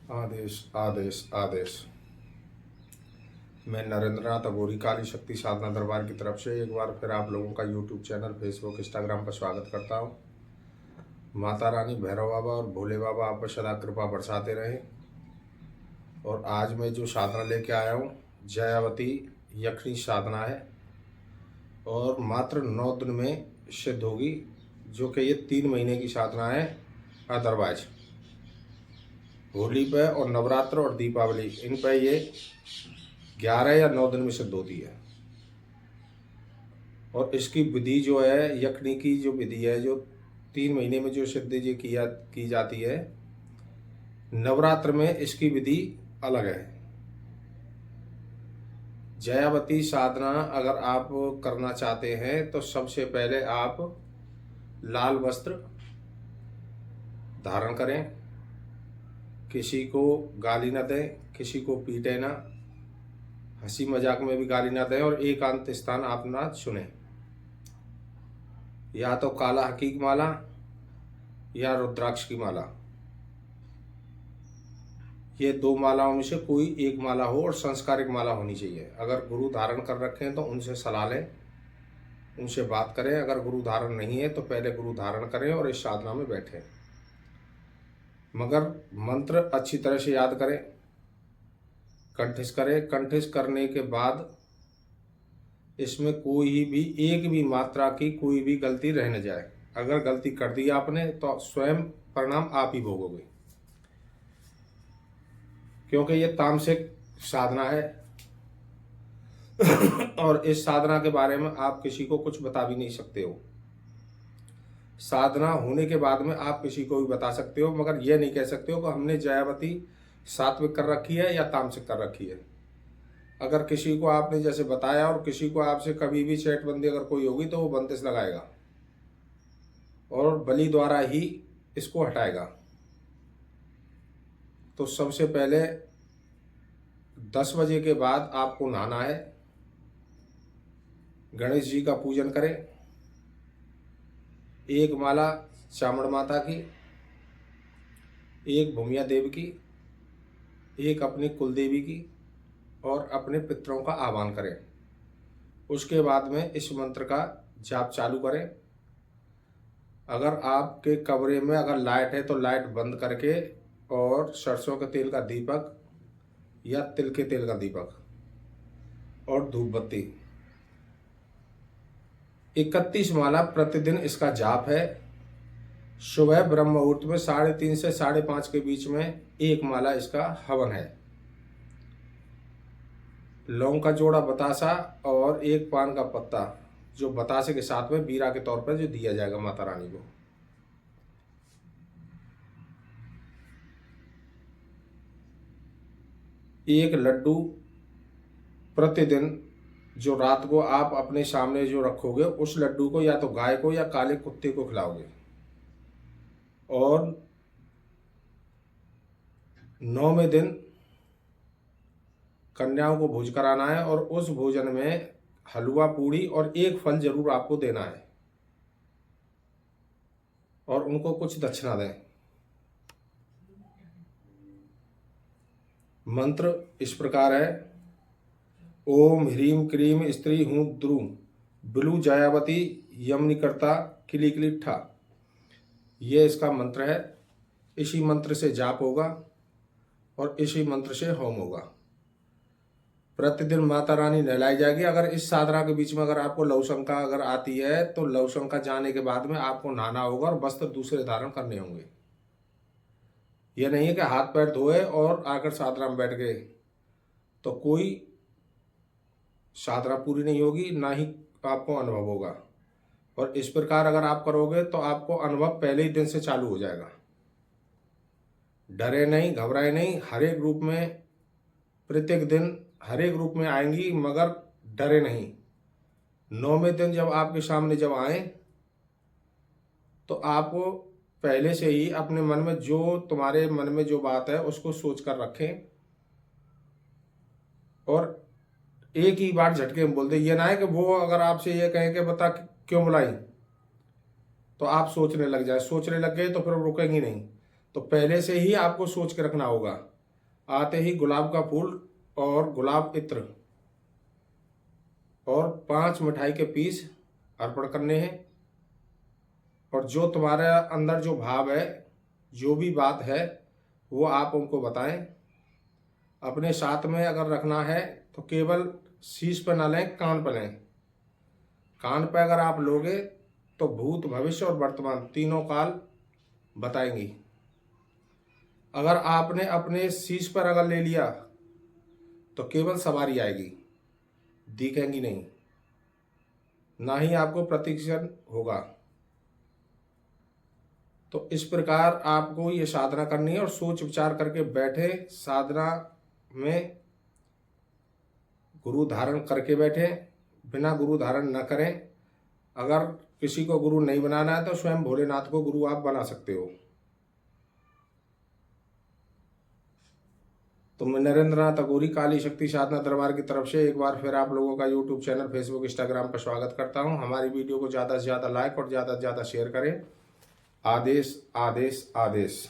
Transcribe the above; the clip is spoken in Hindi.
आदेश आदेश आदेश। मैं नरेंद्रनाथ अघोरी काली शक्ति साधना दरबार की तरफ से एक बार फिर आप लोगों का यूट्यूब चैनल, फेसबुक, इंस्टाग्राम पर स्वागत करता हूँ। माता रानी, भैरव बाबा और भोले बाबा आप पर सदा कृपा बरसाते रहें। और आज मैं जो साधना लेके आया हूँ, जयावती यक्षिणी साधना है और मात्र 9 दिन में सिद्ध होगी, जो कि ये 3 महीने की साधना है। अदरवाइज होली पे और नवरात्र और दीपावली, इन पे ये 11 या 9 दिन में सिद्ध होती है। और इसकी विधि जो है, यक्षिणी की जो विधि है, जो 3 महीने में जो सिद्ध जी की जाती है, नवरात्र में इसकी विधि अलग है। जयावती साधना अगर आप करना चाहते हैं तो सबसे पहले आप लाल वस्त्र धारण करें, किसी को गाली न दें, किसी को पीटे ना, हंसी मजाक में भी गाली ना दें, और एकांत स्थान आप ना चुनें। या तो काला हकीक माला या रुद्राक्ष की माला, ये 2 मालाओं में से कोई एक माला हो और संस्कारिक माला होनी चाहिए। अगर गुरु धारण कर रखे हैं तो उनसे सलाह लें, उनसे बात करें। अगर गुरु धारण नहीं है तो पहले गुरु धारण करें और इस साधना में बैठें। मगर मंत्र अच्छी तरह से याद करें, कंठस्थ करें। कंठस्थ करने के बाद इसमें कोई भी एक भी मात्रा की कोई भी गलती रह न जाए। अगर गलती कर दी आपने तो स्वयं परिणाम आप ही भोगोगे, क्योंकि ये तामसिक साधना है। और इस साधना के बारे में आप किसी को कुछ बता भी नहीं सकते हो। साधना होने के बाद में आप किसी को भी बता सकते हो, मगर ये नहीं कह सकते हो कि हमने जयावती सात्विक कर रखी है या तामसिक कर रखी है। अगर किसी को आपने जैसे बताया और किसी को आपसे कभी भी सेठबंदी अगर कोई होगी तो वो बंदिश लगाएगा और बलि द्वारा ही इसको हटाएगा। तो सबसे पहले 10 बजे के बाद आपको नहाना है, गणेश जी का पूजन करें, एक माला चामुंड माता की, एक भूमिया देवी की, एक अपनी कुलदेवी की, और अपने पितरों का आह्वान करें। उसके बाद में इस मंत्र का जाप चालू करें। अगर आपके कमरे में अगर लाइट है तो लाइट बंद करके, और सरसों के तेल का दीपक या तिल के तेल का दीपक और धूप बत्ती, 31 माला प्रतिदिन इसका जाप है। सुबह ब्रह्म मुहूर्त में 3:30 से 5:30 के बीच में एक माला इसका हवन है। लौंग का जोड़ा बतासा और एक पान का पत्ता, जो बतासे के साथ में बीरा के तौर पर जो दिया जाएगा माता रानी को। एक लड्डू प्रतिदिन जो रात को आप अपने सामने जो रखोगे, उस लड्डू को या तो गाय को या काले कुत्ते को खिलाओगे। और 9वें दिन कन्याओं को भोज कराना है, और उस भोजन में हलवा, पूड़ी और एक फल जरूर आपको देना है, और उनको कुछ दक्षिणा दें। मंत्र इस प्रकार है: ओम ह्रीम क्रीम स्त्री हूं द्रुम बिलु जयावती यमनिकर्ता किली किली ठा। ये इसका मंत्र है। इसी मंत्र से जाप होगा और इसी मंत्र से होम होगा। प्रतिदिन माता रानी नहलाई जाएगी। अगर इस साधना के बीच में अगर आपको लवशंका अगर आती है तो लवशंका जाने के बाद में आपको नहाना होगा और वस्त्र दूसरे धारण करने होंगे। यह नहीं है कि हाथ पैर धोए और आकर साधना में बैठ गए तो कोई साधना पूरी नहीं होगी, ना ही आपको अनुभव होगा। और इस प्रकार अगर आप करोगे तो आपको अनुभव पहले ही दिन से चालू हो जाएगा। डरे नहीं, घबराए नहीं। हर एक रूप में प्रत्येक दिन हर एक रूप में आएंगी, मगर डरे नहीं। 9वें दिन जब आपके सामने जब आए तो आप पहले से ही अपने मन में जो तुम्हारे मन में जो बात है उसको सोच कर रखें, और एक ही बार झटके में बोल दे। ये ना है कि वो अगर आपसे ये कहें कि बता क्यों बुलाई, तो आप सोचने लग जाए। सोचने लग गए तो फिर रुकेंगी नहीं। तो पहले से ही आपको सोच के रखना होगा आते ही गुलाब का फूल और गुलाब इत्र और 5 मिठाई के पीस अर्पण करने हैं। और जो तुम्हारे अंदर जो भाव है, जो भी बात है, वो आप उनको बताएं। अपने साथ में अगर रखना है तो केवल शीश पर ना लें, कान पर लें। कान पर अगर आप लोगे तो भूत, भविष्य और वर्तमान तीनों काल बताएंगी। अगर आपने अपने शीश पर अगर ले लिया तो केवल सवारी आएगी, दिखेंगी नहीं, ना ही आपको प्रतिक्षण होगा। तो इस प्रकार आपको ये साधना करनी है और सोच विचार करके बैठे। साधना में गुरु धारण करके बैठे, बिना गुरु धारण न करें। अगर किसी को गुरु नहीं बनाना है तो स्वयं भोलेनाथ को गुरु आप बना सकते हो। तो मैं नरेंद्रनाथ अघोरी काली शक्ति साधना दरबार की तरफ से एक बार फिर आप लोगों का यूट्यूब चैनल, फेसबुक, इंस्टाग्राम पर स्वागत करता हूं। हमारी वीडियो को ज़्यादा से ज़्यादा लाइक और ज़्यादा से ज़्यादा शेयर करें। आदेश, आदेश, आदेश।